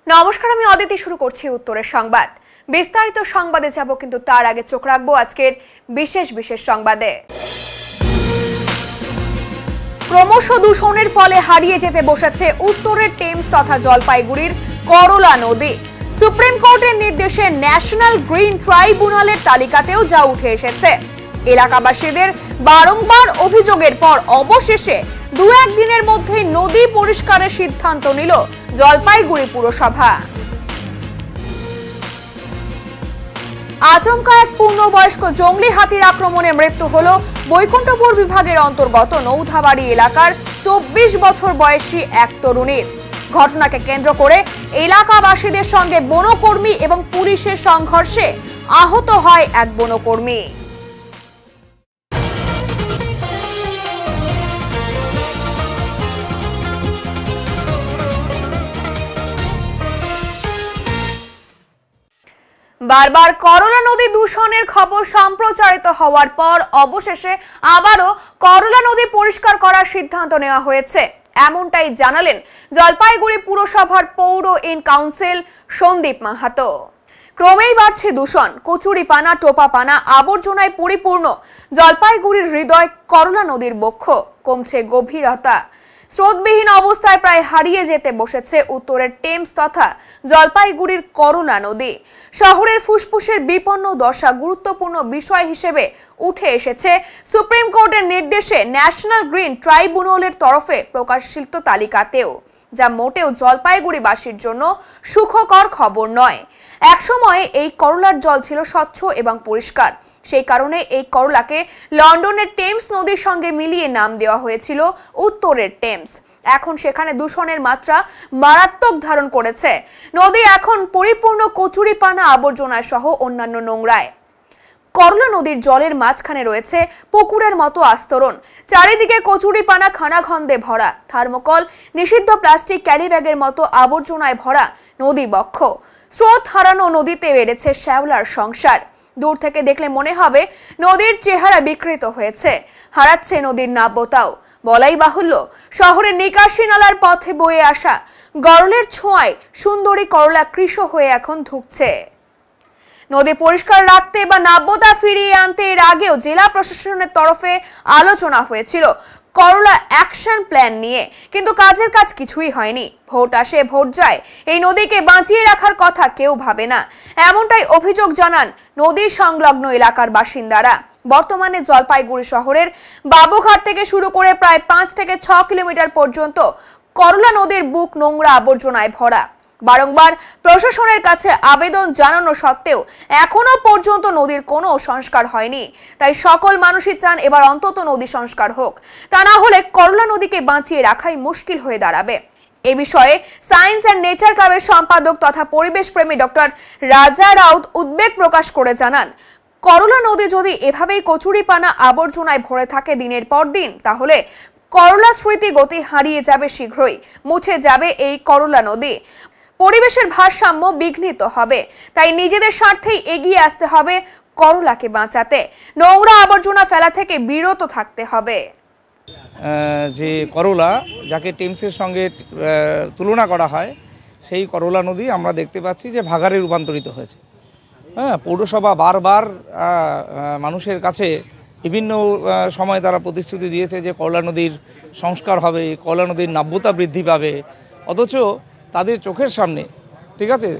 নমস্কার, আমি অদিতি। শুরু করছি উত্তরের সংবাদ। বিস্তারিত সংবাদে যাব, কিন্তু তার আগে চোখ রাখবো আজকের বিশেষ সংবাদে। ক্রমশ দূষণের ফলে হারিয়ে যেতে বসেছে উত্তরের টেমস তথা জলপাইগুড়ির করলা নদী। সুপ্রিম কোর্টের নির্দেশে ন্যাশনাল গ্রিন ট্রাইব্যুনালের তালিকাতেও যা উঠে এসেছে। এলাকাবাসীদের বারংবার অভিযোগের পর অবশেষে দু-এক দিনের মধ্যে নদী পরিষ্কারের সিদ্ধান্ত নিল জলপাইগুড়ি পুরসভা। আচমকা এক পূর্ণবয়স্ক জঙ্গলি হাতির আক্রমণে মৃত্যু হলো বৈকুণ্ঠপুর বিভাগের অন্তর্গত নৌথাবাড়ি এলাকার 24 বছর বয়সী এক তরুণীর। ঘটনাকে কেন্দ্র করে এলাকাবাসীদের সঙ্গে বনকর্মী এবং পুলিশের সংঘর্ষে আহত হয় এক বনকর্মী। বারবার করলা নদী দূষণের খবর সম্প্রচারিত হওয়ার পর অবশেষে আবারও করলা নদী পরিষ্কার করার সিদ্ধান্ত নেওয়া হয়েছে, এমনটাই জানালেন জলপাইগুড়ি পুরসভার পৌর ইন কাউন্সিল সন্দীপ মাহাতো। ক্রমেই বাড়ছে দূষণ, কচুরিপানা, টোপাপানা, আবর্জনায় পরিপূর্ণ জলপাইগুড়ির হৃদয় করলা নদীর বক্ষ। কমছে গভীরতা, স্রোতবিহীন অবস্থায় প্রায় হারিয়ে যেতে বসেছে উত্তরের টেমস তথা জলপাইগুড়ির করলা নদী। শহরের ফুসফুসের বিপন্ন দশা গুরুত্বপূর্ণ বিষয় হিসেবে উঠে এসেছে সুপ্রিম কোর্টের নির্দেশে ন্যাশনাল গ্রিন ট্রাইব্যুনালের তরফে প্রকাশিত তালিকাতেও, যা মোটেও জলপাইগুড়িবাসীর জন্য সুখকর খবর নয়। একসময় এই করলার জল ছিল স্বচ্ছ এবং পরিষ্কার, সেই কারণে এই করলাকে লন্ডনের টেমস নদীর সঙ্গে মিলিয়ে নাম দেওয়া হয়েছিল উত্তরের টেমস। এখন সেখানে দূষণের মাত্রা মারাত্মক ধারণ করেছে। নদী এখন পরিপূর্ণ কচুরিপানা, আবর্জনা সহ অন্যান্য নোংরায়। করলা নদীর জলের মাঝখানে রয়েছে পুকুরের মতো আস্তরণ, চারিদিকে কচুরিপানা খানাখন্দে ভরা, থার্মোকল, নিষিদ্ধ প্লাস্টিক, ক্যারি ব্যাগের মতো আবর্জনায় ভরা নদী বক্ষ। স্রোত হারানো নদীতে বেড়েছে শ্যাওলার সংসার। দূর থেকে দেখলে মনে হবে নদীর চেহারা বিকৃত হয়েছে, হারাচ্ছে নদীর নাব্যতাও। বলাই বাহুল্য, শহরের নিকাশি নালার পথে বয়ে আসা গরলের ছোঁয়ায় সুন্দরী করলা কৃষ হয়ে এখন ধুঁকছে। নদী পরিষ্কার রাখতে বা নাব্যতা ফিরিয়ে আনতে এর আগেও জেলা প্রশাসনের তরফে আলোচনা হয়েছিল করলা অ্যাকশন প্ল্যান নিয়ে, কিন্তু কাজের কাজ কিছুই হয়নি। ভোট আসে ভোট যায়, এই নদীকে বাঁচিয়ে রাখার কথা কেউ ভাবে না, এমনটাই অভিযোগ জানান নদীর সংলগ্ন এলাকার বাসিন্দারা। বর্তমানে জলপাইগুড়ি শহরের বাবুঘাট থেকে শুরু করে প্রায় 5 থেকে 6 কিলোমিটার পর্যন্ত করলা নদীর বুক নোংরা আবর্জনায় ভরা। বারংবার প্রশাসনের কাছে আবেদন জানানো সত্ত্বেও এখনো পর্যন্ত নদীর কোনো সংস্কার হয়নি। তাই সকল মানুষই চান এবার অন্তত নদী সংস্কার হোক, তা না হলে করলা নদীকে বাঁচিয়ে রাখাই মুশকিল হয়ে দাঁড়াবে। এ বিষয়ে সায়েন্স অ্যান্ড নেচার ক্লাবের সম্পাদক তথা পরিবেশ প্রেমী ডক্টর রাজা রাউত উদ্বেগ প্রকাশ করে জানান, করলা নদী যদি এভাবেই কচুরিপানা, আবর্জনায় ভরে থাকে দিনের পর দিন, তাহলে করলা স্মৃতি গতি হারিয়ে যাবে, শীঘ্রই মুছে যাবে এই করলা নদী। পরিবেশের ভারসাম্য বিঘ্নিত হবে। তাই নিজেদের স্বার্থেই এগিয়ে আসতে হবে করলাকে বাঁচাতে, নোংরা আবর্জনা ফেলা থেকে বিরত থাকতে হবে। যে করলা, যাকে টেমসের সঙ্গে তুলনা করা হয়, সেই করলা নদী আমরা দেখতে পাচ্ছি যে ভাগাড়ে রূপান্তরিত হয়েছে। পৌরসভা বারবার মানুষের কাছে বিভিন্ন সময় তারা প্রতিশ্রুতি দিয়েছে যে করলা নদীর সংস্কার হবে, করলা নদীর নাব্যতা বৃদ্ধি পাবে, অথচ তাদের চোখের সামনে, ঠিক আছে,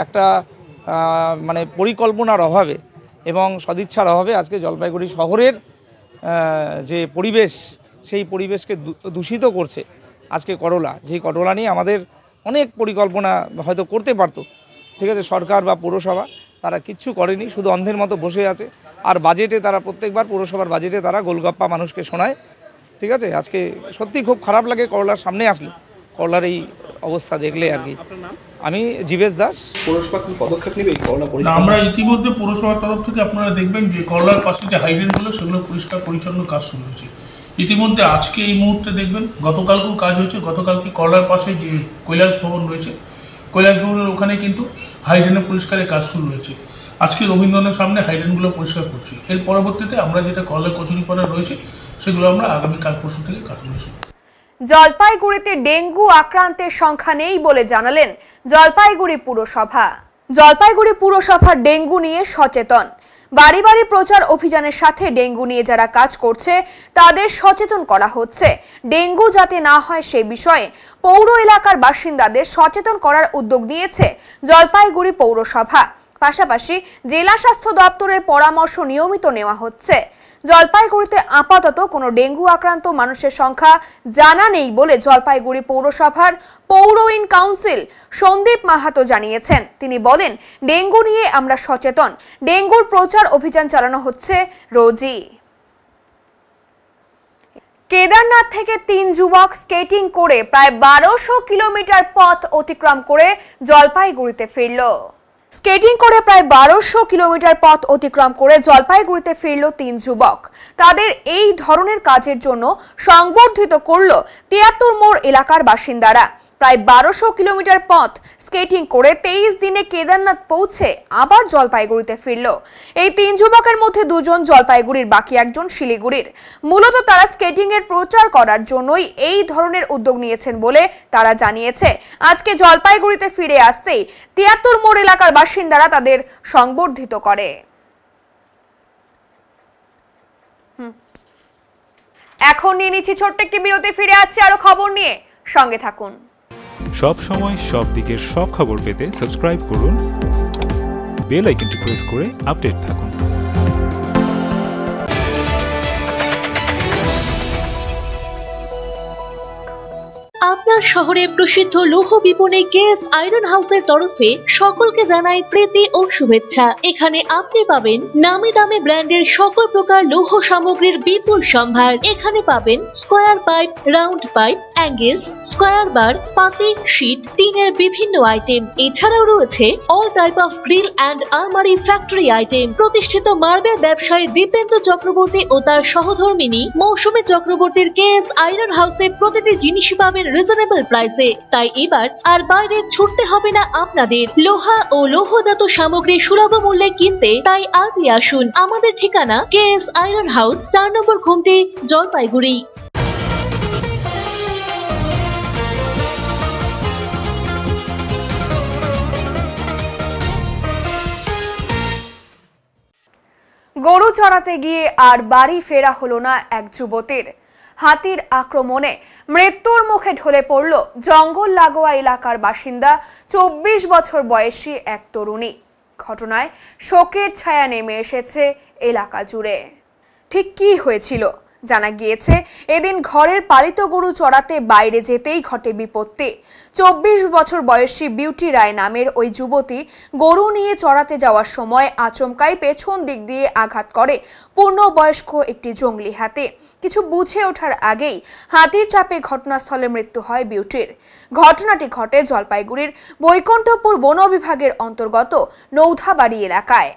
একটা মানে পরিকল্পনার অভাবে এবং সদিচ্ছার অভাবে আজকে জলপাইগুড়ি শহরের যে পরিবেশ, সেই পরিবেশকে দূষিত করছে আজকে করলা। যেই করলা নিয়ে আমাদের অনেক পরিকল্পনা হয়তো করতে পারতো, ঠিক আছে, সরকার বা পৌরসভা, তারা কিচ্ছু করেনি, শুধু অন্ধের মতো বসে আছে। আর বাজেটে তারা প্রত্যেকবার পৌরসভার বাজেটে তারা গোলগপ্পা মানুষকে শোনায়, ঠিক আছে। আজকে সত্যি খুব খারাপ লাগে করলার সামনে আসলে, করলার এই অবস্থা দেখলে আর কি। আমি জীবেশ দাস। পৌরসভা কি পদক্ষেপ নেবে এই করলা পরিষ্কার? আমরা ইতিমধ্যে পৌরসভার তরফ থেকে আপনারা দেখবেন যে করলার পাশে যে হাইড্রেনগুলো, সেগুলো পরিষ্কার পরিচ্ছন্ন কাজ শুরু হয়েছে ইতিমধ্যে। আজকে এই মুহূর্তে দেখবেন, গতকালকেও কাজ হয়েছে। গতকালকে করলার পাশে যে কৈলাস ভবন রয়েছে, কৈলাস ভবনের ওখানে কিন্তু হাইড্রেনের পরিষ্কারের কাজ শুরু হয়েছে। আজকে রবীন্দ্রনাথের সামনে হাইড্রেনগুলো পরিষ্কার করছি। এর পরবর্তীতে আমরা যেটা করলার কচুরিপানা রয়েছে, সেগুলো আমরা আগামীকাল পরশু থেকে কাজগুলো শুরু। জলপাইগুড়িতে ডেঙ্গু আক্রান্তের সংখ্যা নেই বলে জানালেন জলপাইগুড়ি পুরসভা। জলপাইগুড়ি পুরসভা ডেঙ্গু নিয়ে সচেতন। বাড়ি বাড়ি প্রচার অভিযানের সাথে ডেঙ্গু নিয়ে যারা কাজ করছে তাদের সচেতন করা হচ্ছে। ডেঙ্গু যাতে না হয় সে বিষয়ে পৌর এলাকার বাসিন্দাদের সচেতন করার উদ্যোগ নিয়েছে জলপাইগুড়ি পৌরসভা। পাশাপাশি জেলা স্বাস্থ্য দপ্তরের পরামর্শ নিয়মিত নেওয়া হচ্ছে। জলপাইগুড়িতে আপাতত কোনো ডেঙ্গু আক্রান্ত মানুষের সংখ্যা জানা নেই বলে জলপাইগুড়ি পৌরসভার পৌর ইন কাউন্সিল সন্দীপ মাহাতো জানিয়েছেন। তিনি বলেন, ডেঙ্গু নিয়ে আমরা সচেতন, ডেঙ্গুর প্রচার অভিযান চালানো হচ্ছে রোজই। কেদারনাথ থেকে 3 যুবক স্কেটিং করে প্রায় 1200 কিলোমিটার পথ অতিক্রম করে জলপাইগুড়িতে ফিরল। স্কেটিং করে প্রায় 1200 কিলোমিটার পথ অতিক্রম করে জলপাইগুড়িতে ফিরল 3 যুবক। তাদের এই ধরনের কাজের জন্য সংবর্ধিত করল 73 মোড় এলাকার বাসিন্দারা। প্রায় 1200 কিলোমিটার পথ স্কেটিং করে 23 দিনে কেদারনাথ পৌঁছে আবার জলপাইগুড়িতে ফিরল। এই 3 যুবকের মধ্যে 2 জন জলপাইগুড়ির, বাকি একজন শিলিগুড়ির। মূলত তারা স্কেটিং এর প্রচার করার জন্যই এই ধরনের উদ্যোগ নিয়েছেন বলে তারা জানিয়েছে। আজকে জলপাইগুড়িতে ফিরে আসতেই 73 মোড় এলাকার বাসিন্দারা তাদের সংবর্ধিত করে। এখন নিয়ে নিচ্ছি ছোট্ট একটি বিরতি, ফিরে আসছে আরো খবর নিয়ে, সঙ্গে থাকুন। সব সময় সব দিকের সব খবর পেতে সাবস্ক্রাইব করুন, বেল আইকনটি প্রেস করে আপডেট থাকুন। আপনার শহরে প্রসিদ্ধ লৌহ বিপণী কেএস আয়রন হাউসের তরফে সকলকে জানাই প্রীতি ও শুভেচ্ছা। এখানে আপনি পাবেন নামি দামি ব্র্যান্ডের সকল প্রকার লৌহ সামগ্রীর বিপুল সম্ভার। এখানে পাবেন square pipe, round pipe, angles, square bar, পাতি, শীট, টিনের বিভিন্ন আইটেম। এছাড়াও রয়েছে all type of grill and আলমারি ফ্যাক্টরি আইটেম। প্রতিষ্ঠিত মার্বেল ব্যবসায়ী দীপেন্দ্র চক্রবর্তী ও তার সহধর্মিনী মৌসুমী চক্রবর্তীর কেএস আয়রন হাউসে প্রতিটি জিনিসই পাবেন রিজনেবল প্রাইসে। তাই এবার আর বাইরে ছুটতে হবে না আপনাদের। লোহা ও লৌহজাত সামগ্রী সুলভ মূল্যে কিনতে তাই আজই আসুন। আমাদের ঠিকানা কেএস আয়রন হাউস, 4 নম্বর খুমটি, জলপাইগুড়ি। গরু চড়াতে গিয়ে আর বাড়ি ফেরা হলো না এক যুবতীর। হাতির আক্রমণে মৃত্যুর মুখে ঢলে পড়ল জঙ্গল লাগোয়া এলাকার বাসিন্দা 24 বছর বয়সী এক তরুণী। ঘটনায় শোকের ছায়া নেমে এসেছে এলাকা জুড়ে। ঠিক কি হয়েছিল? জানা গিয়েছে, এদিন ঘরের পালিত গরু চড়াতে বাইরে যেতেই ঘটে বিপত্তি। 24 বছর বয়সী বিউটি রায় নামের ওই যুবতী গরু নিয়ে চড়াতে যাওয়ার সময় আচমকাই পেছন দিক দিয়ে আঘাত করে পূর্ণবয়স্ক একটি জঙ্গলি হাতি। কিছু বুঝে ওঠার আগেই হাতির চাপে ঘটনাস্থলে মৃত্যু হয় বিউটির। ঘটনাটি ঘটে জলপাইগুড়ির বৈকুণ্ঠপুর বন বিভাগের অন্তর্গত নৌধাবাড়ি এলাকায়।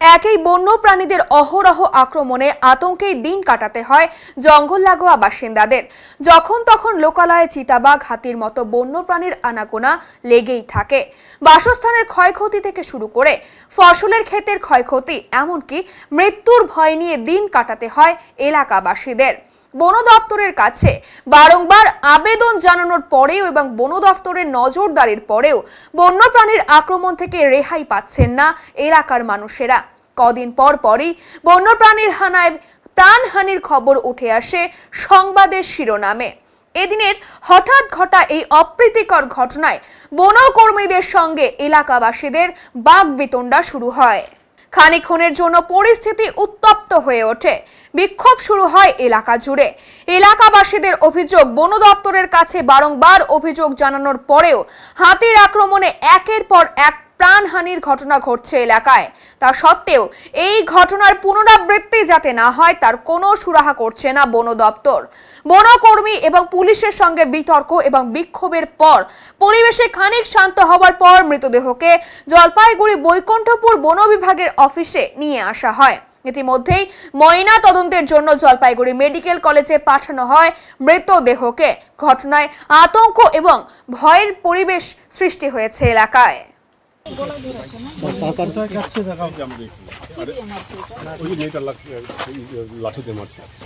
একই বন্য প্রাণীদের অহরহ আক্রমণে আতঙ্কেই দিন কাটাতে হয় জঙ্গল লাগোয়া বাসিন্দাদের। যখন তখন লোকালয়ে চিতাবাঘ, হাতির মতো বন্য প্রাণীর আনাগোনা লেগেই থাকে। বাসস্থানের ক্ষয়ক্ষতি থেকে শুরু করে ফসলের ক্ষেতের ক্ষয়ক্ষতি, এমনকি মৃত্যুর ভয় নিয়ে দিন কাটাতে হয় এলাকাবাসীদের। বন দপ্তরের কাছে বারংবার আবেদন জানানোর পরেও এবং বন দপ্তরের নজরদারির পরেও বন্যপ্রাণীর আক্রমণ থেকে রেহাই পাচ্ছেন না এলাকার মানুষেরা। কদিন পর পরই বন্যপ্রাণীর হানায় প্রাণহানির খবর উঠে আসে সংবাদের শিরোনামে। এদিনের হঠাৎ ঘটা এই অপ্রীতিকর ঘটনায় বনকর্মীদের সঙ্গে এলাকাবাসীদের বাকবিতণ্ডা শুরু হয়। খানিকক্ষণের জন্য পরিস্থিতি উত্তপ্ত হয়ে ওঠে। বিক্ষোভ শুরু হয় এলাকা জুড়ে। এলাকাবাসীদের অভিযোগ, বন দপ্তরের কাছে বারংবার অভিযোগ জানানোর পরেও হাতির আক্রমণে একের পর এক প্রাণহানির ঘটনা ঘটছে এলাকায়। তা সত্ত্বেও এই ঘটনার পুনরাবৃত্তি যাতে না হয় তার কোনো সুরাহা করছে না বন দপ্তর। বনকর্মী এবং পুলিশের সঙ্গে বিতর্ক এবং বিক্ষোভের পর পরিবেশে খানিক শান্ত হওয়ার পর মৃতদেহকে জলপাইগুড়ি বৈকুণ্ঠপুর বন বিভাগের অফিসে নিয়ে আসা হয়। ইতিমধ্যেই ময়না তদন্তের জন্য জলপাইগুড়ি মেডিকেল কলেজে পাঠানো হয় মৃতদেহকে। ঘটনায় আতঙ্ক এবং ভয়ের পরিবেশ সৃষ্টি হয়েছে এলাকায়।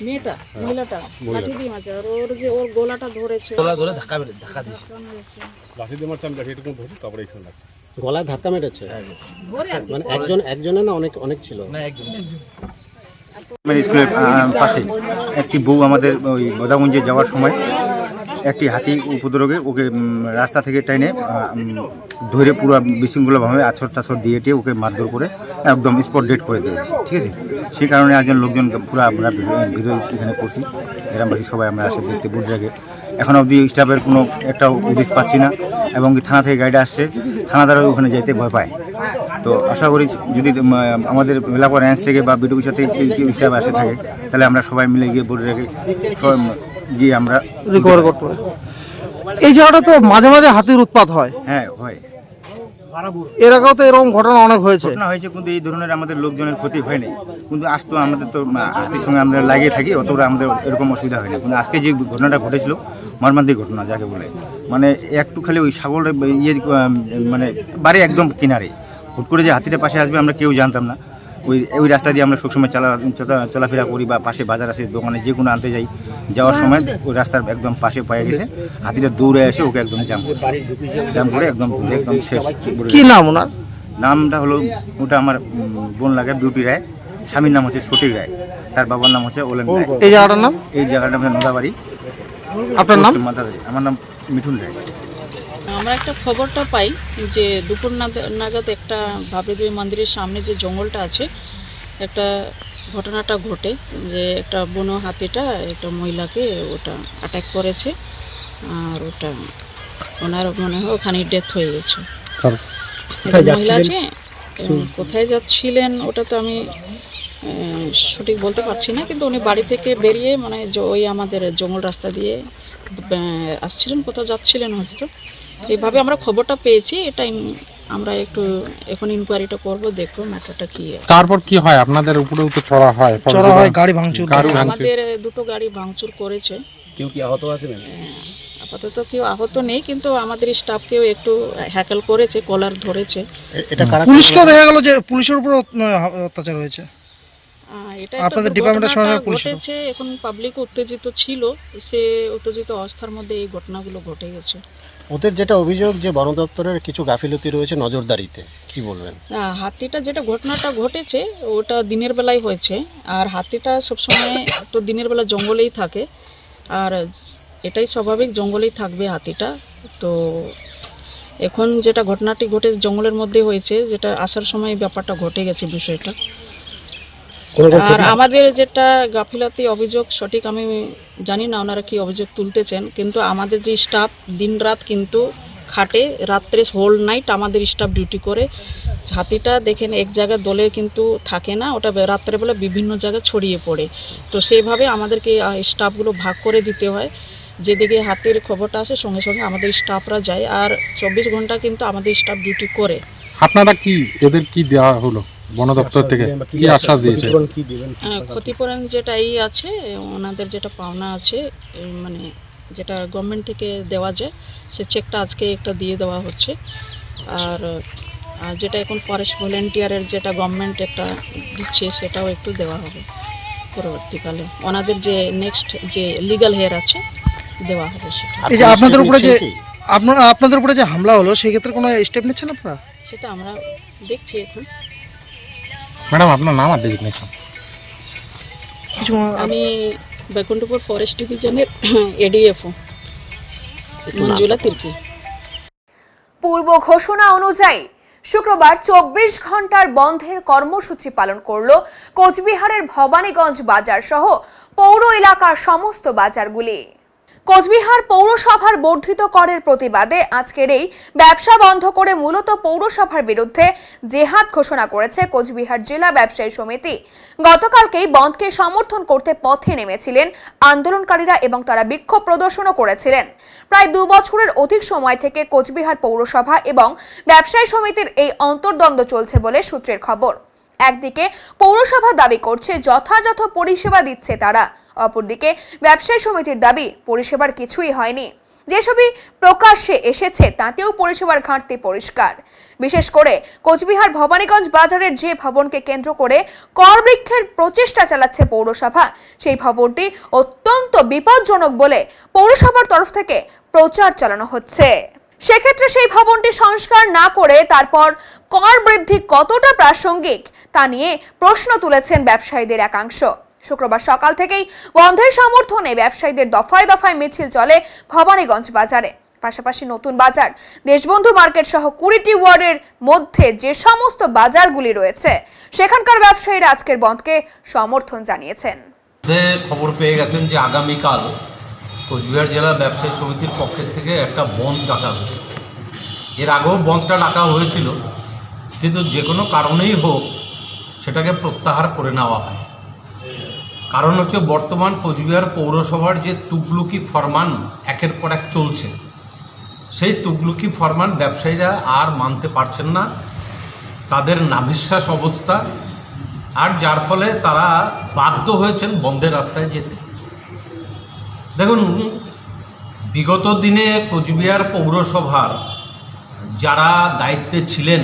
মেয়েটা মহিলাটা লাঠি দিয়ে মারছে আর ওর যে ওর গলাটা ধরেছে লাঠি দিয়ে মারছে, আমি লাঠি এটুকু ধরি, তারপরে এখানে লাগছে। গলায় ধাক্কা মেরেছে মানে একজনে না অনেক ছিল না স্কুলের পাশে একটি বউ আমাদের ওই বোদাগঞ্জে যাওয়ার সময় একটি হাতি উপদ্রবে ওকে রাস্তা থেকে টেনে ধরে পুরো বিশৃঙ্খলাভাবে আছর টাছর দিয়ে ওকে মারধর করে একদম স্পট ডেট করে দিয়েছি, ঠিক আছে। সেই কারণে একজন লোকজন পুরো আমরা বিরোধী এখানে করছি, গ্রামবাসী সবাই আমরা আসে দেখতে বুঝাকে। এখন অবধি স্টাফের কোনো একটা উদ্দেশ পাচ্ছি না, এবং থানা থেকে গাইড আসছে, থানাদারও ওখানে যাইতে ভয় পায়। তো আশা করি যদি আমাদের এলাকা রেঞ্জ থেকে বা বিডিও অফিসার থেকে কেউ স্টাফ আসে থাকে, তাহলে আমরা সবাই মিলে গিয়ে বুঝাকে গিয়ে আমরা রিকভার করতে পারি। এই জায়গাটা তো মাঝে মাঝে হাতির উৎপাত হয়। হ্যাঁ হয়, এর আগেও তো এরকম ঘটনা অনেক হয়েছে। কিন্তু এই ধরনের আমাদের লোকজনের ক্ষতি হয়নি, কিন্তু আজ তো আমাদের তো হাতির সঙ্গে আমরা লাগিয়ে থাকি, অতটা আমাদের এরকম অসুবিধা হয়নি। কিন্তু আজকে যে ঘটনাটা ঘটেছিল মর্মান্তিক ঘটনা যাকে বলে, মানে একটু খালি ওই ছাগল মানে বাড়ি একদম কিনারে হুট করে যে হাতিটা পাশে আসবে আমরা কেউ জানতাম না। ওই রাস্তা দিয়ে আমরা সবসময় চলাফেরা করি, বা পাশে বাজার আছে, দোকানে যে কোনো আনতে যাই, যাওয়ার সময় ওই রাস্তার একদম পাশে পায়ে গেছে, হাতিটা দৌড়ে এসে ওকে একদম জাম করে একদম শেষ। কি নাম ওনার? নামটা হলো, ওটা আমার বোন লাগে বিউটি রায়, স্বামীর নাম হচ্ছে সঠিক রায়, তার বাবার নাম হচ্ছে ওলেন রায়। এই জায়গাটার নাম? এই জায়গাটা হচ্ছে নদাবাড়ি। আপনার নাম? আমার নাম মিঠুন রায়। আমরা একটা খবরটা পাই যে দুপুর নাগাদ একটা ভাবরেদেবী মন্দিরের সামনে যে জঙ্গলটা আছে, একটা ঘটনাটা ঘটে যে একটা বুনো হাতিটা একটা মহিলাকে ওটা অ্যাটাক করেছে, আর ওটা ওনার মনে হয় ওখানে ডেথ হয়ে গেছে। মহিলা আছে, কোথায় যাচ্ছিলেন ওটা তো আমি সঠিক বলতে পারছি না, কিন্তু উনি বাড়ি থেকে বেরিয়ে মানে ওই আমাদের জঙ্গল রাস্তা দিয়ে আসছিলেন, কোথাও যাচ্ছিলেন হয়তো। এইভাবে আমরা খবরটা পেয়েছি, এটা আমরা একটু এখন ইনকোয়ারিটা করব, দেখবো ম্যাটারটা কি। তারপর কি হয়? আপনাদের উপরেও তো চড়া হয়, গাড়ি ভাঙচুর। আমাদের দুটো গাড়ি ভাঙচুর করেছে। কেউ কি আহত আছে? আপাতত কেউ আহত নেই, কিন্তু আমাদের স্টাফকেও একটু হ্যাকেল করেছে, কলার ধরেছে। পুলিশকেও দেখা গেল যে পুলিশের উপর অত্যাচার হয়েছে। এটা আপনাদের ডিপার্টমেন্টের সঙ্গে ঘটেছে, এখন পাবলিক উত্তেজিত ছিল, সে উত্তেজিত অবস্থার মধ্যে এই ঘটনাগুলো ঘটে গেছে। ওদের যেটা অভিযোগ যে বন দপ্তরের কিছু গাফিলতি রয়েছে নজরদারিতে, কি বলবেন? হাতিটা যেটা ঘটনাটা ঘটেছে ওটা দিনের বেলায় হয়েছে, আর হাতিটা সবসময় তো দিনের বেলা জঙ্গলেই থাকে, আর এটাই স্বাভাবিক, জঙ্গলেই থাকবে হাতিটা। তো এখন যেটা ঘটনাটি ঘটে জঙ্গলের মধ্যে হয়েছে, যেটা আসার সময় ব্যাপারটা ঘটে গেছে বিষয়টা। আর আমাদের যেটা গাফিলতি অভিযোগ সঠিক আমি জানি না ওনারা কি অভিযোগ তুলতেছেন, কিন্তু আমাদের যে স্টাফ দিন রাত কিন্তু খাটে, রাত্রে হোল নাইট আমাদের স্টাফ ডিউটি করে। হাতিটা দেখেন এক জায়গায় দলে কিন্তু থাকে না, ওটা রাত্রেবেলা বিভিন্ন জায়গায় ছড়িয়ে পড়ে। তো সেইভাবে আমাদেরকে স্টাফগুলো ভাগ করে দিতে হয়, যেদিকে হাতির খবরটা আসে সঙ্গে সঙ্গে আমাদের স্টাফরা যায়, আর 24 ঘন্টা কিন্তু আমাদের স্টাফ ডিউটি করে। আপনারা কি এদের কি দেওয়া হলো বন দপ্তর থেকে, কি আশ্বাস দিয়েছে? ক্ষতিপূরণ যেটা এই আছে, ওনাদের যেটা পাওনা আছে, মানে যেটা গভর্নমেন্ট থেকে দেওয়া যায়, সে চেকটা আজকে একটা দিয়ে দেওয়া হচ্ছে। আর যেটা এখন ফরেস্ট ভলেন্টিয়ারের যেটা গভর্নমেন্ট একটা দিচ্ছে, সেটাও একটু দেওয়া হবে পরবর্তীকালে। ওনাদের যে নেক্সট যে লিগ্যাল হেয়ার আছে দেওয়া হবে সেটা। এই যে আপনাদের উপরে যে হামলা হলো, সেই ক্ষেত্রে কোনো স্টেপ নিচ্ছেন আপনারা? সেটা আমরা দেখছি এখন। ম্যাডাম আপনার নাম আর ডেজিগনেশন? আমি বৈকুণ্ঠপুর ফরেস্ট ডিভিশনের এডিএফও মঞ্জুলা তির্কি। পূর্ব ঘোষণা অনুযায়ী শুক্রবার 24 ঘন্টার বন্ধের কর্মসূচি পালন করল কোচবিহারের ভবানীগঞ্জ বাজার সহ পৌর এলাকার সমস্ত বাজারগুলি। কোচবিহার পৌরসভার বর্ধিত করের প্রতিবাদে আজকের এই ব্যবসা বন্ধ করে মূলত পৌরসভার বিরুদ্ধে জেহাদ ঘোষণা করেছে কোচবিহার জেলা ব্যবসায়ী সমিতি। গতকালকেই বন্ধকে সমর্থন করতে পথে নেমেছিলেন আন্দোলনকারীরা এবং তারা বিক্ষোভ প্রদর্শনও করেছিলেন। প্রায় 2 বছরের অধিক সময় থেকে কোচবিহার পৌরসভা এবং ব্যবসায়ী সমিতির এই অন্তর্দ্বন্দ্ব চলছে বলে সূত্রের খবর। একদিকে পৌরসভা দাবি করছে যথাযথ পরিষেবা দিচ্ছে তারা, অপরদিকে ব্যবসায়ী সমিতির দাবি পরিষেবার কিছুই হয়নি। যে ছবি প্রকাশ্যে এসেছে তাতেও পরিষেবার ঘাটতি পরিষ্কার। বিশেষ করে কোচবিহার ভবানীগঞ্জ বাজারের যে ভবনকে কেন্দ্র করে করবৃক্ষের প্রচেষ্টা চালাচ্ছে পৌরসভা, সেই ভবনটি অত্যন্ত বিপজ্জনক বলে পৌরসভার তরফ থেকে প্রচার চালানো হচ্ছে। সেক্ষেত্রে সেই ভবনটি সংস্কার না করে তারপর কর বৃদ্ধি কতটা প্রাসঙ্গিক তা নিয়ে প্রশ্ন তুলেছেন ব্যবসায়ীদের একাংশ। শুক্রবার সকাল থেকেই বন্ধের সমর্থনে ব্যবসায়ীদের দফায় দফায় মিছিল চলে ভবানীগঞ্জ বাজারে। পাশাপাশি নতুন বাজার, দেশবন্ধু মার্কেট সহ 20টি ওয়ার্ডের মধ্যে যে সমস্ত বাজারগুলি রয়েছে সেখানকার ব্যবসায়ীরা আজকের বন্ধকে সমর্থন জানিয়েছেন। খবর পেয়ে গেছেন যে আগামীকাল কোচবিহার জেলা ব্যবসায়ী সমিতির পক্ষের থেকে একটা বন্ধ ডাকা হয়েছে। এর আগেও বন্ধটা ডাকা হয়েছিল, কিন্তু যে কোনো কারণেই হোক সেটাকে প্রত্যাহার করে নেওয়া হয়। কারণ হচ্ছে বর্তমান কোচবিহার পৌরসভার যে তুগলুকি ফরমান একের পর এক চলছে, সেই তুগলুকি ফরমান ব্যবসায়ীরা আর মানতে পারছেন না, তাদের নাভিশ্বাস অবস্থা, আর যার ফলে তারা বাধ্য হয়েছেন বন্ধের রাস্তায় যেতে। দেখুন, বিগত দিনে কোচবিহার পৌরসভার যারা দায়িত্বে ছিলেন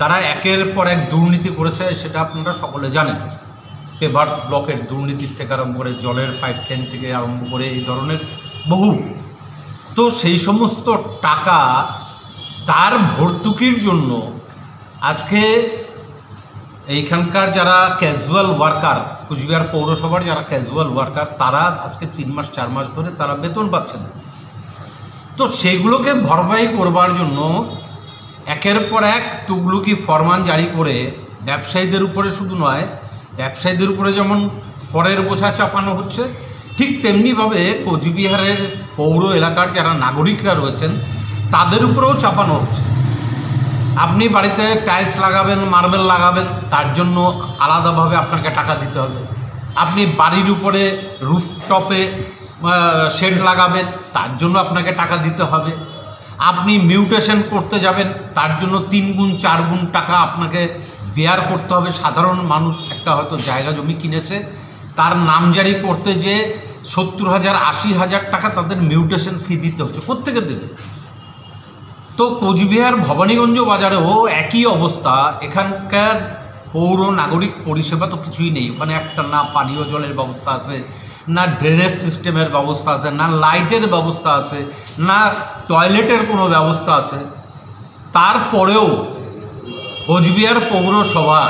তারা একের পর এক দুর্নীতি করেছে, সেটা আপনারা সকলে জানেন। পেভার্স ব্লকের দুর্নীতির থেকে আরম্ভ করে জলের পাইপ লাইন থেকে আরম্ভ করে এই ধরনের বহু, তো সেই সমস্ত টাকা তার ভর্তুকির জন্য আজকে এইখানকার যারা ক্যাজুয়াল ওয়ার্কার, কোচবিহার পৌরসভার যারা ক্যাজুয়াল ওয়ার্কার, তারা আজকে 3 মাস 4 মাস ধরে তারা বেতন পাচ্ছেন। তো সেইগুলোকে ভরপাই করবার জন্য একের পর এক তুগলুকি ফরমান জারি করে ব্যবসায়ীদের উপরে শুধু নয়, ব্যবসায়ীদের উপরে যেমন করের বোঝা চাপানো হচ্ছে, ঠিক তেমনিভাবে কোচবিহারের পৌর এলাকার যারা নাগরিকরা রয়েছেন তাদের উপরেও চাপানো হচ্ছে। আপনি বাড়িতে টাইলস লাগাবেন, মার্বেল লাগাবেন, তার জন্য আলাদাভাবে আপনাকে টাকা দিতে হবে। আপনি বাড়ির উপরে রুফটপে শেড লাগাবেন, তার জন্য আপনাকে টাকা দিতে হবে। আপনি মিউটেশন করতে যাবেন, তার জন্য 3 গুণ 4 গুণ টাকা আপনাকে বেয়ার করতে হবে। সাধারণ মানুষ একটা হয়তো জায়গা জমি কিনেছে, তার নামজারি করতে যে 70,000 80,000 টাকা তাদের মিউটেশন ফি দিতে হচ্ছে, কোত্থেকে দেবে? তো কোচবিহার ভবানীগঞ্জ বাজারেও একই অবস্থা। এখানকার পৌর নাগরিক পরিষেবা তো কিছুই নেই। ওখানে একটা না পানীয় জলের ব্যবস্থা আছে, না ড্রেনেজ সিস্টেমের ব্যবস্থা আছে, না লাইটের ব্যবস্থা আছে, না টয়লেটের কোনো ব্যবস্থা আছে। তারপরেও কোচবিহার পৌরসভা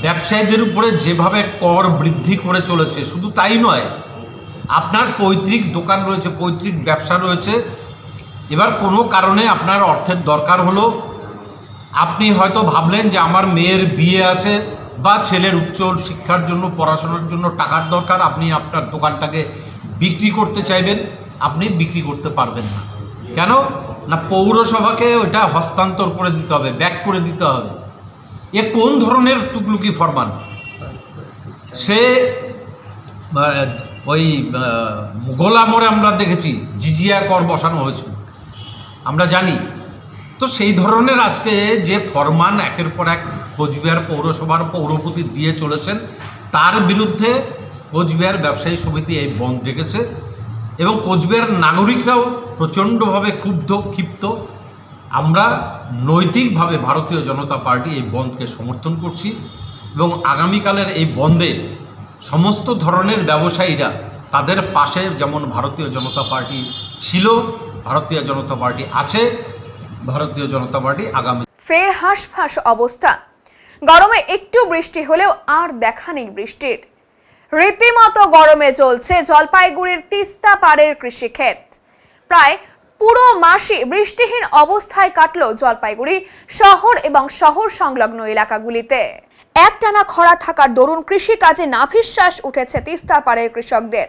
ব্যবসায়ীদের উপরে যেভাবে কর বৃদ্ধি করে চলেছে, শুধু তাই নয়, আপনার পৈতৃক দোকান রয়েছে, পৈতৃক ব্যবসা রয়েছে, এবার কোনো কারণে আপনার অর্থের দরকার হলো, আপনি হয়তো ভাবলেন যে আমার মেয়ের বিয়ে আছে বা ছেলের উচ্চ শিক্ষার জন্য, পড়াশোনার জন্য টাকার দরকার, আপনি আপনার দোকানটাকে বিক্রি করতে চাইবেন, আপনি বিক্রি করতে পারবেন না। কেন না, পৌরসভাকে ওইটা হস্তান্তর করে দিতে হবে, ব্যাক করে দিতে হবে। এ কোন ধরনের তুগলুকি ফরমান? সে ওই মোগল আমলে আমরা দেখেছি জিজিয়া কর বসানো হয়েছিল, আমরা জানি। তো সেই ধরনের আজকে যে ফরমান একের পর এক কোচবিহার পৌরসভার পৌরপতি দিয়ে চলেছেন, তার বিরুদ্ধে কোচবিহার ব্যবসায়ী সমিতি এই বন্ধ ডেকেছে এবং কোচবিহার নাগরিকরাও প্রচণ্ডভাবে ক্ষিপ্ত। আমরা নৈতিকভাবে ভারতীয় জনতা পার্টি এই বন্ধকে সমর্থন করছি এবং আগামীকালের এই বন্ধে সমস্ত ধরনের ব্যবসায়ীরা তাদের পাশে যেমন ভারতীয় জনতা পার্টি ছিল, ভারতীয় জনতা পার্টি আছে, ভারতীয় জনতা পার্টি আগামী। ফের হাঁসফাঁস অবস্থা। গরমে একটু বৃষ্টি হলেও আর দেখা নেই বৃষ্টির। রীতিমতো গরমে চলছে জলপাইগুড়ির তিস্তা পাড়ের কৃষিক্ষেত। প্রায় পুরো মাসই বৃষ্টিহীন অবস্থায় কাটলো জলপাইগুড়ি শহর এবং শহর সংলগ্ন এলাকাগুলিতে। একটানা খরা থাকার দরুন কৃষিকাজে নাভিশ্বাস উঠেছে তিস্তা পাড়ের কৃষকদের।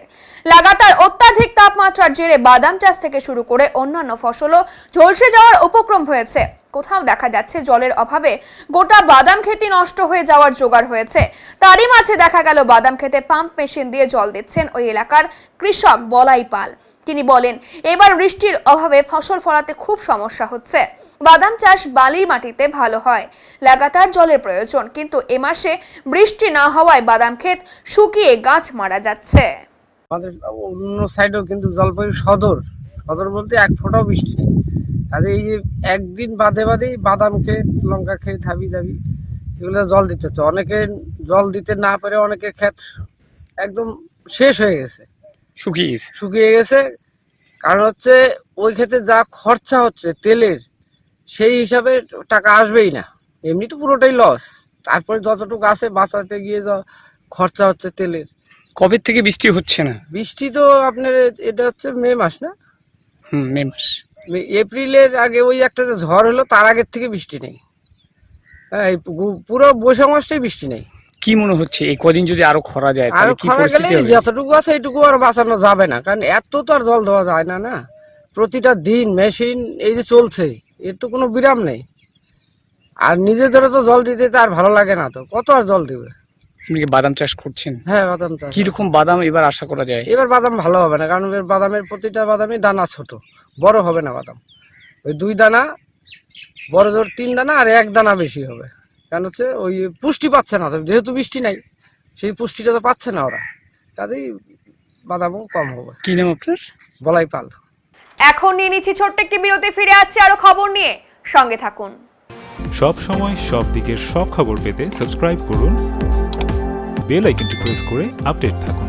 লাগাতার অত্যাধিক তাপমাত্রার জেরে বাদাম চাষ থেকে শুরু করে অন্যান্য ফসলও ঝলসে যাওয়ার উপক্রম হয়েছে। কোথাও দেখা যাচ্ছে জলের অভাবে গোটা বাদাম খেতি নষ্ট হয়ে যাওয়ার জোগাড় হয়েছে। তারই মাঝে দেখা গেল বাদাম খেতে পাম্প মেশিন দিয়ে জল দিচ্ছেন ওই এলাকার কৃষক বলাই পাল। তিনি বলেন, এবার বৃষ্টির অভাবে ফসল ফলাতে খুব সমস্যা হচ্ছে। বাদাম চাষ বালির মাটিতে ভালো হয়, লাগাতার জলের প্রয়োজন, কিন্তু এ মাসে বৃষ্টি না হওয়ায় বাদাম ক্ষেত শুকিয়ে গাছ মারা যাচ্ছে। আমাদের অন্য সাইডেও কিন্তু জলপাইগুড়ি সদর বলতে এক ফোঁটাও বৃষ্টি নেই। কাজে এই যে একদিন বাদে বাদেই বাদাম খেয়ে লঙ্কা খেয়ে থাবি এগুলো জল দিতে হচ্ছে। অনেকে জল দিতে না পেরে অনেকের ক্ষেত একদম শেষ হয়ে গেছে, শুকিয়ে গেছে। কারণ হচ্ছে ওই ক্ষেতে যা খরচা হচ্ছে তেলের, সেই হিসাবে টাকা আসবেই না, এমনি তো পুরোটাই লস। তারপরে যতটুকু আছে বাঁচাতে গিয়ে যা খরচা হচ্ছে তেলের। কবে থেকে বৃষ্টি হচ্ছে না? বৃষ্টি তো আপনার এটা হচ্ছে মে মাস না? মে মাস। এপ্রিলের আগে ওই একটা যে ঝড় হলো তার আগের থেকে বৃষ্টি নেই। হ্যাঁ, এই পুরো বৈশাখ মাসটাই বৃষ্টি নেই। কি মনে হচ্ছে এই কদিন যদি আরো খরা যায় আরো খরা গেলে যতটুকু আছে এইটুকু আর বাঁচানো যাবে না, কারণ এত তো আর জল দেওয়া যায় না। প্রতিটা দিন মেশিন এই যে চলছে, এর তো কোনো বিরাম নেই। আর নিজেদেরও তো জল দিতে তো আর ভালো লাগে না, তো কত আর জল দিবে। আপনি কি বাদাম চাষ করছেন? হ্যাঁ, বাদাম চাষ। কিরকম বাদাম এবার আশা করা যায়? এবার বাদাম ভালো হবে না, কারণ বাদামের প্রতিটা বাদামই দানা ছোট, বড় হবে না বাদাম। ওই 2 দানা, বড় জোর 3 দানা, আর 1 দানা বেশি হবে। কারণ হচ্ছে ওই পুষ্টি পাচ্ছে না, যেহেতু বৃষ্টি নাই সেই পুষ্টিটা তো পাচ্ছে না ওরা, কাজেই বাদামও কম হবে। কি নাম আপনার? বলাই পাল। এখন নিয়ে নিচ্ছি ছোট্ট একটি বিরতি, ফিরে আসছি আরো খবর নিয়ে, সঙ্গে থাকুন। সব সময় সব দিকের সব খবর পেতে সাবস্ক্রাইব করুন, বেল আইকনটি প্রেস করে আপডেট থাকুন।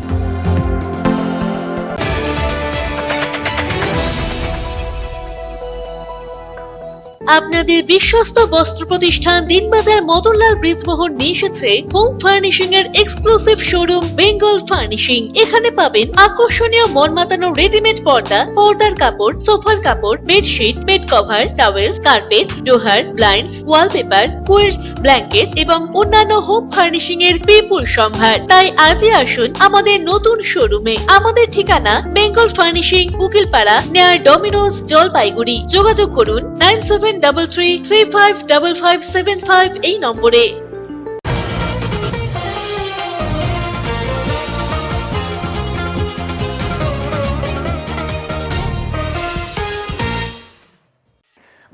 আপনাদের বিশ্বস্ত বস্ত্র প্রতিষ্ঠান দিনবাজার মদনলাল ব্রিজমোহন নিয়ে এসেছে হোম ফার্নিশিং এর এক্সক্লুসিভ শোরুম বেঙ্গল ফার্নিশিং। এখানে পাবেন আকর্ষণীয় মন মাতানো রেডিমেড পর্দা, পর্দার কাপড়, সোফার কাপড়, bedsheet, bed cover, towel, carpet, ডোহার, ব্লাইন্ডস, ওয়ালপেপার, কুইলস, ব্ল্যাঙ্কেট এবং অন্যান্য হোম ফার্নিশিং এর বিপুল সম্ভার। তাই আজই আসুন আমাদের নতুন শোরুমে। আমাদের ঠিকানা Bengal furnishing, Ukilpara, near Domino's, Jalpaiguri. যোগাযোগ করুন 9733355575 এই নম্বরে।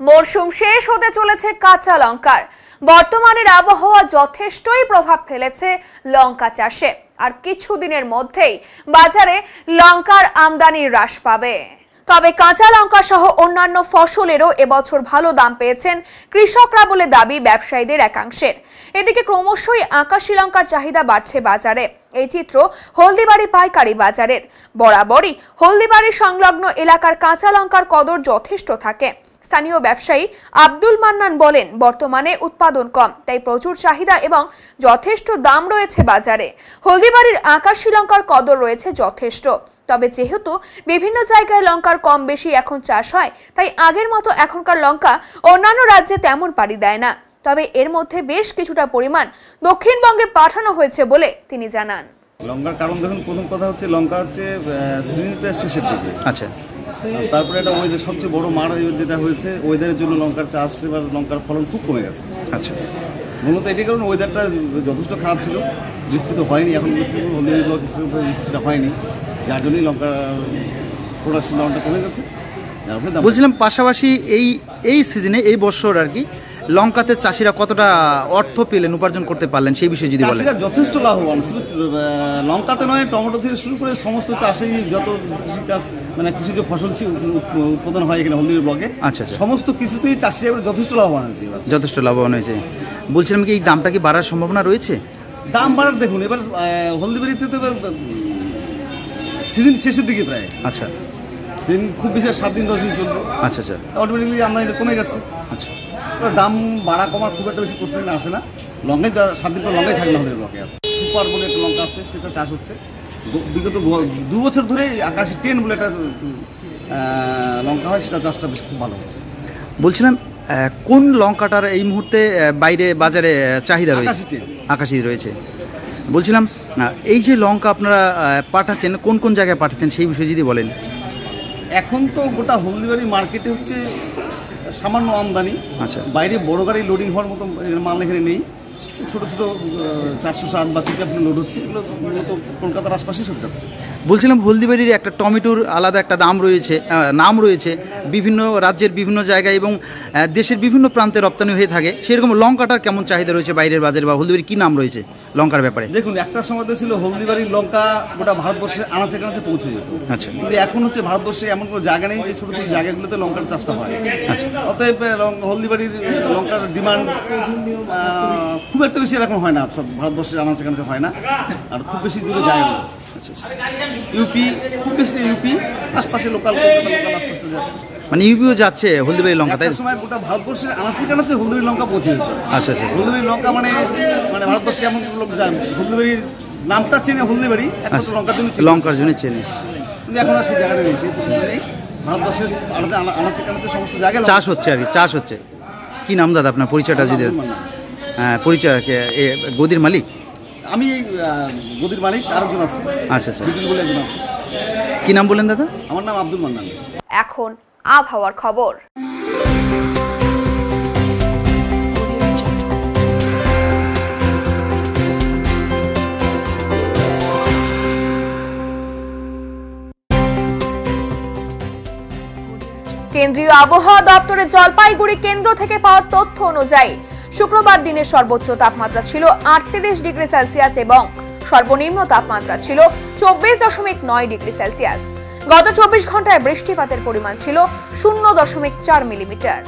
মরশুম শেষ হতে চলেছে কাঁচা লঙ্কার। বর্তমানের আবহাওয়া যথেষ্টই প্রভাব ফেলেছে লঙ্কা চাষে, আর কিছুদিনের মধ্যেই বাজারে লঙ্কার আমদানি হ্রাস পাবে। তবে কাঁচা লঙ্কা সহ অন্যান্য ফসলেরও এবছর ভালো দাম পেয়েছেন কৃষকরা বলে দাবি ব্যবসায়ীদের একাংশের। এদিকে ক্রমশই আকাশি লঙ্কার চাহিদা বাড়ছে বাজারে। এই চিত্র হলদিবাড়ি পাইকারি বাজারের। বরাবরই হলদিবাড়ি সংলগ্ন এলাকার কাঁচা লঙ্কার কদর যথেষ্ট থাকে। স্থানীয় ব্যবসায়ী আব্দুল মান্নান বলেন, বর্তমানে উৎপাদন কম, তাই প্রচুর চাহিদা এবং যথেষ্ট দাম রয়েছে বাজারে। হলদিবাড়ির আকাশি লঙ্কার কদর রয়েছে যথেষ্ট। তবে যেহেতু বিভিন্ন জায়গায় লঙ্কার কম বেশি এখন চাষ হয়, তাই আগের মতো এখনকার লঙ্কা অন্যান্য রাজ্যে তেমন পাড়ি দেয় না। তবে এর মধ্যে বেশ কিছুটা পরিমাণ দক্ষিণবঙ্গে পাঠানো হয়েছে বলে তিনি জানান। লঙ্কার কারণ দেখুন, প্রথম কথা হচ্ছে লঙ্কা হচ্ছে সিজনটা শেষের দিকে। আচ্ছা, তারপরে এটা ওয়েদার সবচেয়ে বড় মার যেটা হয়েছে, ওয়েদারের জন্য লঙ্কার চাষ এবার লঙ্কার ফলন খুব কমে গেছে। আচ্ছা, মূলত এটি কারণ ওয়েদারটা যথেষ্ট খারাপ ছিল, বৃষ্টি তো হয়নি, এখন বৃষ্টিটা হয়নি, যার জন্যই লঙ্কার প্রোডাকশন অনেকটা কমে গেছে। বলছিলাম পাশাপাশি এই সিজনে এই বছর আর কি লঙ্কাতে চাষিরা কতটা অর্থ পেলেন, উপার্জন করতে পারলেন, সেই বিষয়ে যদি বলেন। চাষিরা যথেষ্ট লাভবান, শুধু লঙ্কাতে নয়, টমেটো থেকে শুরু করে সমস্ত চাষি যত কৃষিকাজ মানে কৃষিজ ফসল উৎপাদন হয় এখানে হলদিবাড়ি ব্লকে, আচ্ছা, সমস্ত কিছুতেই চাষিরা যথেষ্ট লাভবান হয়েছে। যথেষ্ট লাভবান হয়েছে। বলছিলাম কি এই দামটা কি বাড়ার সম্ভাবনা রয়েছে? দাম বাড়ার দেখুন, এবার হলদিবাড়িতে তো সিজন শেষের দিকে প্রায়। আচ্ছা, সিজন খুব বেশি 7 দিন 10 দিন চলবে। আচ্ছা আচ্ছা, অটোমেটিকলি আমদানিটা কমে গেছে। আচ্ছা, দাম বাড়া কমার খুব একটা বেশি প্রশ্ন আসে না। লঙ্কায় 7 দিন পর লঙ্কায় থাকলে আমাদের ব্লকে সুপার বলে একটা লঙ্কা আছে, সেটা চাষ হচ্ছে বিগত 2 বছর ধরে। আকাশি 10 বলে একটা লঙ্কা হয়, সেটা চাষটা বেশ খুব ভালো হচ্ছে। বলছিলাম কোন লঙ্কাটার এই মুহূর্তে বাইরে বাজারে চাহিদা রয়েছে? আকাশি রয়েছে। বলছিলাম এই যে লঙ্কা আপনারা পাঠাচ্ছেন, কোন কোন জায়গায় পাঠাচ্ছেন সেই বিষয়ে যদি বলেন। এখন তো গোটা হলদিবাড়ি মার্কেটে হচ্ছে সামান্য আমদানি। আচ্ছা, বাইরে বড় গাড়ি লোডিং হওয়ার মতো মাল এখানে নেই। ছোট ছোট 407 বা পিকআপ লোড হচ্ছে, এগুলো মূলত কলকাতার আশপাশেই সব যাচ্ছে। বলছিলাম হলদিবাড়ির একটা টমেটোর আলাদা একটা নাম রয়েছে বিভিন্ন রাজ্যের বিভিন্ন জায়গায় এবং দেশের বিভিন্ন প্রান্তে রপ্তানি হয়ে থাকে। সেরকম লঙ্কাটার কেমন চাহিদা রয়েছে বাইরের বাজারে, বা হলদিবাড়ির কী নাম রয়েছে? লঙ্কার ব্যাপারে? দেখুন, একটা সময় তো ছিল হলদিবাড়ির লঙ্কা গোটা ভারতবর্ষের আনাচে কানাচে পৌঁছে যেত। আচ্ছা। কিন্তু এখন হচ্ছে ভারতবর্ষে এমন কোনো জায়গা নেই যে ছোটো ছোটো জায়গাগুলোতে লঙ্কার চাষটা হয়। আচ্ছা। অতএব হলদিবাড়ির লঙ্কার ডিমান্ড খুব একটা বেশি এরকম হয় না, সব ভারতবর্ষের আনাচে কানাচে হয় না, আর খুব বেশি দূরে যায় না। ইউপি খুব বেশি, ইউপি আশপাশে লোকাল আশপাশে যাচ্ছে, মানে ইউপিও যাচ্ছে হলদিবাড়ি লঙ্কা, তাই? সময় গোটা ভারতবর্ষের আনাচে কানাচে হলদিবাড়ি লঙ্কা পৌঁছে যেত। আচ্ছা আচ্ছা। হলদিবাড়ি লঙ্কা মানে ভারতবর্ষে এমন লোক যান হলদিবাড়ির নামটা চেনে, হলদিবাড়ি একমাত্র লঙ্কার জন্য চেনে, কিন্তু এখন আর সেই জায়গাটা নেই, সেই নেই। ভারতবর্ষের আনাচে কানাচে সমস্ত জায়গায় চাষ হচ্ছে আর কি, চাষ হচ্ছে। কি নাম দাদা আপনার, পরিচয়টা যদি? হ্যাঁ, পরিচয় গদির মালিক? আমি এই গদির মালিক, আরেকজন আছে। আচ্ছা আচ্ছা, বলে একজন আছে। কি নাম বলেন দাদা? আমার নাম আব্দুল মান্নান। এখন আবহাওয়ার খবর। কেন্দ্রীয় আবহাওয়া দপ্তরের জলপাইগুড়ি কেন্দ্র থেকে পাওয়া তথ্য অনুযায়ী শুক্রবার দিনের সর্বোচ্চ তাপমাত্রা ছিল 38 ডিগ্রি সেলসিয়াস এবং সর্বনিম্ন তাপমাত্রা ছিল 24.9 ডিগ্রি সেলসিয়াস। গত 24 ঘন্টায় বৃষ্টিপাতের পরিমাণ ছিল 0.4 মিলিমিটার।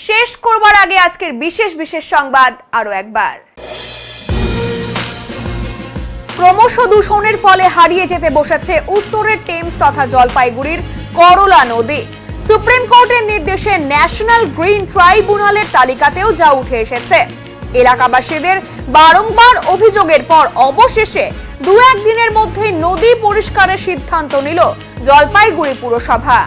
শেষ করবার আগে আজকের বিশেষ বিশেষ সংবাদ আরো একবার। ক্রমশ দূষণের ফলে হারিয়ে যেতে বসেছে উত্তরের টেমস তথা জলপাইগুড়ির করলা নদী। সুপ্রিম কোর্টের নির্দেশে ন্যাশনাল গ্রিন ট্রাইব্যুনালের তালিকাতেও যা উঠে এসেছে। এলাকাবাসীদের বারংবার অভিযোগের পর অবশেষে 2-1 দিনের মধ্যে নদী পরিষ্কারের সিদ্ধান্ত নিল জলপাইগুড়ি পুরসভা।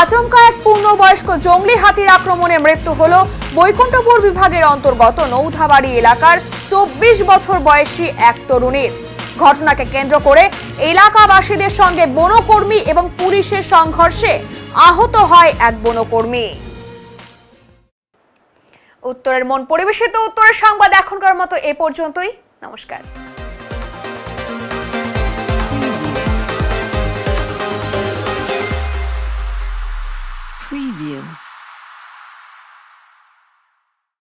আচমকা এক পূর্ণবয়স্ক জঙ্গলি হাতির আক্রমণে মৃত্যু হলো বৈকুণ্ঠপুর বিভাগের অন্তর্গত নৌধাবাড়ি এলাকার 24 বছর বয়সী এক তরুণীর। ঘটনাকে কেন্দ্র করে এলাকাবাসীদের সঙ্গে বনকর্মী এবং পুলিশের সংঘর্ষে আহত হয় এক বনকর্মী। উত্তরের মন পরিবেশিত উত্তরের সংবাদ এখনকার মতো এ পর্যন্তই। নমস্কার। Preview.